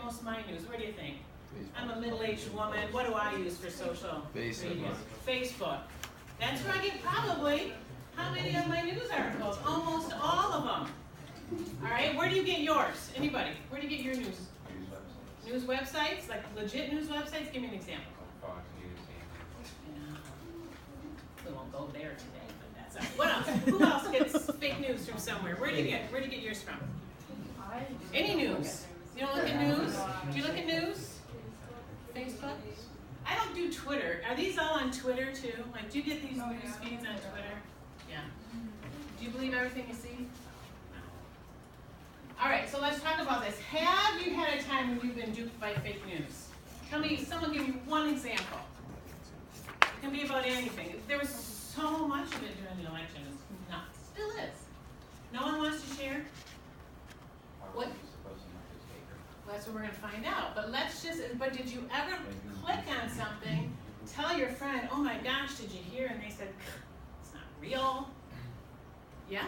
most of my news? Where do you think? I'm a middle-aged woman. What do I use for social media? Facebook. That's where I get probably how many of my news articles? Almost all of them. All right, where do you get yours? Anybody? Where do you get your news? News websites, like legit news websites? Give me an example. Fox News. We won't go there today, but that's all right. What else? Who else gets fake news from somewhere? Where do you get yours from? Any news? You don't look at news? Do you look at news? Facebook? I don't do Twitter. Are these all on Twitter too? Like, do you get these news feeds on Twitter? Yeah. Do you believe everything you see? No. All right, so let's talk about this. Have you had a time when you've been duped by fake news? Tell me, someone give me one example. It can be about anything. There was so much of it during the election. It's not. Still is. No one wants to share? What? Well, that's what we're going to find out. But but did you ever click on something, tell your friend, oh my gosh, did you hear? And they said, it's not real. Yeah?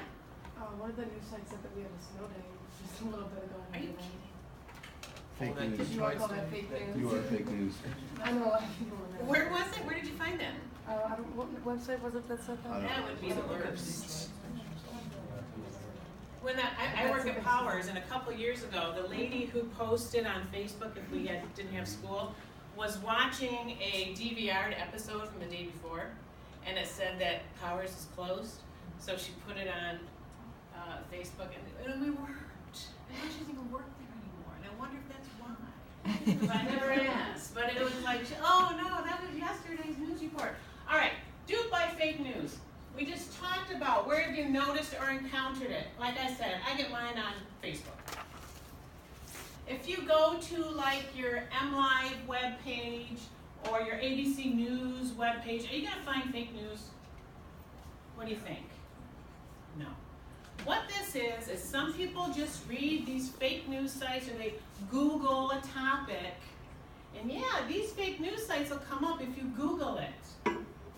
One of the news sites said that we had a snow day just a little bit ago. Are you Fake Did news. you want to call that fake news? You are fake news. I know a lot of people in there. Where was it? Where did you find that? What website was it that said that? That would be the worst. When I work at Powers, and a couple years ago, the lady who posted on Facebook, if we didn't have school, was watching a DVR'd episode from the day before, and it said that Powers is closed, so she put it on Facebook, and we weren't. And she doesn't even work there anymore, and I wonder if that's why. Because I never asked, but it was like, oh no, that was yesterday's news report. All right, duped by fake news. We just talked about where have you noticed or encountered it. Like I said, I get mine on Facebook. If you go to like your MLive web page or your ABC News web page, are you going to find fake news? What do you think? No. What this is some people just read these fake news sites or they Google a topic. And yeah, these fake news sites will come up if you Google it.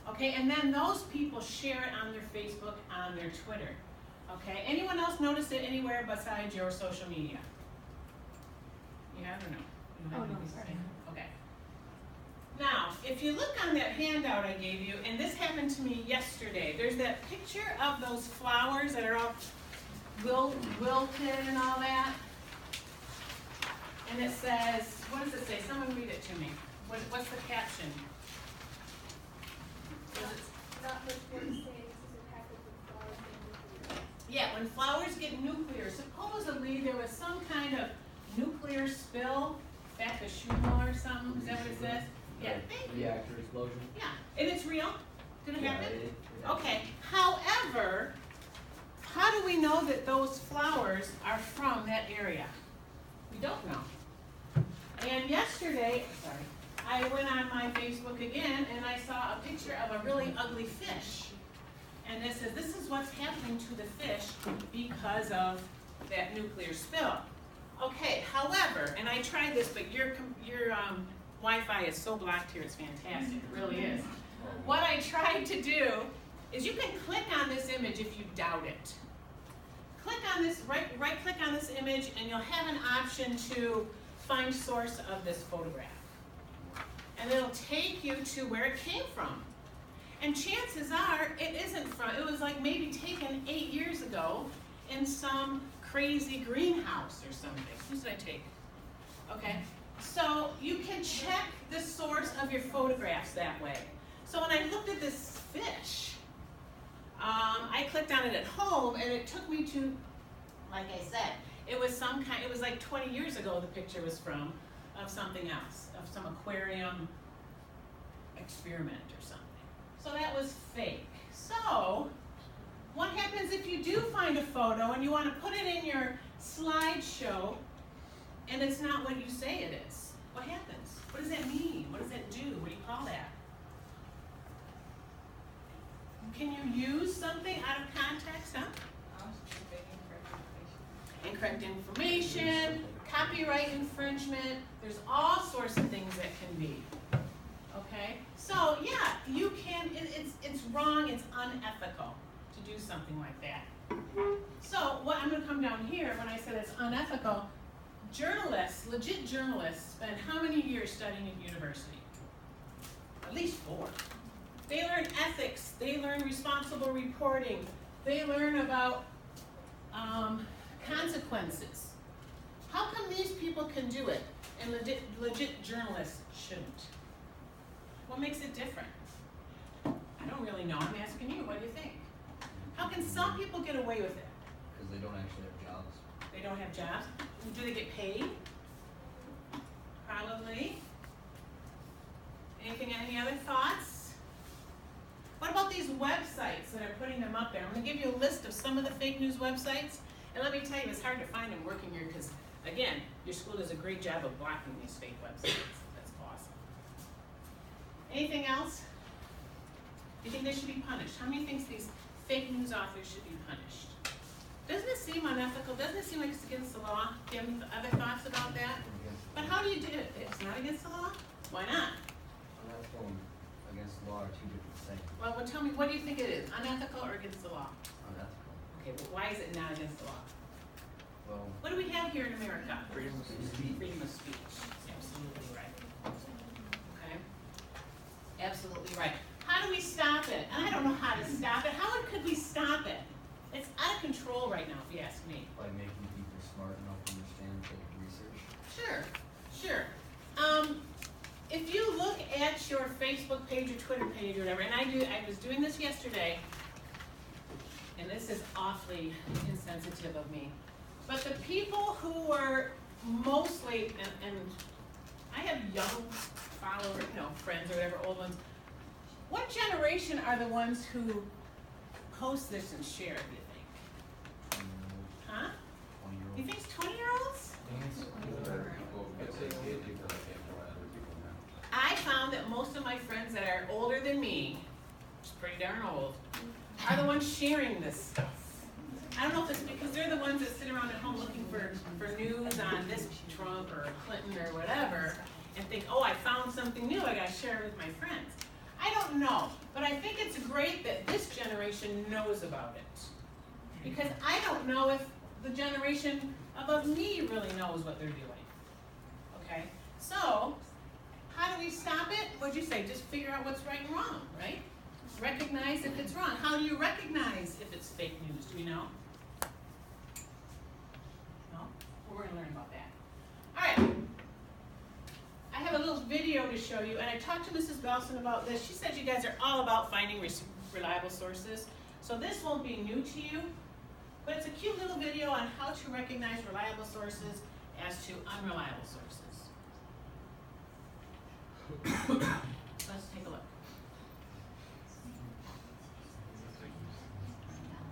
Okay, and then those people share it on their Facebook, on their Twitter. Okay, anyone else notice it anywhere besides your social media? You have or no? You don't have any sorry. Okay. Now, if you look on that handout I gave you, and this happened to me yesterday, there's that picture of those flowers that are all wilted and all that. And it says, what does it say? Someone read it to me. What's the caption? Not much more to say. This is a package of flowers and nuclear. Yeah, when flowers get nuclear, supposedly there was some kind of nuclear spill at Fukushima or something. Is that what it says? Yeah. Reactor explosion. Yeah, and it's real. Did it happen? Yeah. Okay. However, how do we know that those flowers are from that area? We don't know. And yesterday, I went on my Facebook again and I saw a picture of a really ugly fish. And it says, this is what's happening to the fish because of that nuclear spill. Okay, however, and I tried this, but your Wi-Fi is so blocked here, it's fantastic, it really is. What I tried to do is you can click on this image if you doubt it. Click on this, right-click on this image, and you'll have an option to find source of this photograph. And it'll take you to where it came from. And chances are, it isn't from, it was like maybe taken 8 years ago in some crazy greenhouse or something. Who did I take? Okay, so you can check the source of your photographs that way. So when I looked at this fish, I clicked on it at home and it took me to, like I said, it was it was like 20 years ago the picture was from, of something else, of some aquarium experiment or something. So that was fake. So what happens if you do find a photo and you want to put it in your slideshow and it's not what you say it is? What happens? What does that mean? What does that do? What do you call that? Can you use something out of context, huh? Incorrect information, copyright infringement, there's all sorts of things that can be. Okay? So yeah, you can, it's wrong, it's unethical to do something like that. So what I'm going to come down here when I said it's unethical, journalists, legit journalists, spend how many years studying at university? At least 4. They learn ethics, they learn responsible reporting, they learn about consequences. How come these people can do it and legit journalists shouldn't? What makes it different? I don't really know. I'm asking you. What do you think? How can some people get away with it? Because they don't actually have jobs. They don't have jobs? Do they get paid? Probably. Any other thoughts? What about these websites that are putting them up there? I'm going to give you a list of some of the fake news websites. And let me tell you, it's hard to find them working here because, again, your school does a great job of blocking these fake websites. That's awesome. Anything else? Do you think they should be punished? How many think these fake news authors should be punished? Doesn't it seem unethical? Doesn't it seem like it's against the law? Do you have other thoughts about that? But how do you do it? It's not against the law? Why not? Unethical and against the law are two different things. Well, tell me, what do you think it is? Unethical or against the law? Unethical. Okay, but why is it not against the law? Well, What do we have here in America? freedom of speech. Freedom of speech. Absolutely right. Okay? Absolutely right. How do we stop it? And I don't know how to stop it. How could we stop it? It's out of control right now, if you ask me. By making people smart enough to understand the research. Sure, sure. If you look at your Facebook page or Twitter page or whatever, and I was doing this yesterday, and this is awfully insensitive of me, but the people who were mostly, and I have young followers, friends or whatever, old ones. What generation are the ones who post this and share it, do you think? Huh? 20-year-old. You think it's 20-year-olds? I found that most of my friends that are older than me, which is pretty darn old, are the ones sharing this stuff. I don't know if it's because they're the ones that sit around at home looking for news on this Trump or Clinton or whatever, and think, oh, I found something new, I gotta share it with my friends. I don't know, but I think it's great that this generation knows about it. Because I don't know if the generation above me really knows what they're doing. Okay? So, how do we stop it? What'd you say? Just figure out what's right and wrong, right? Recognize if it's wrong. How do you recognize if it's fake news? Do we know? No? Well, we're gonna learn about that. All right. I have a little video to show you, and I talked to Mrs. Belson about this. She said you guys are all about finding reliable sources. So this won't be new to you, but it's a cute little video on how to recognize reliable sources as to unreliable sources.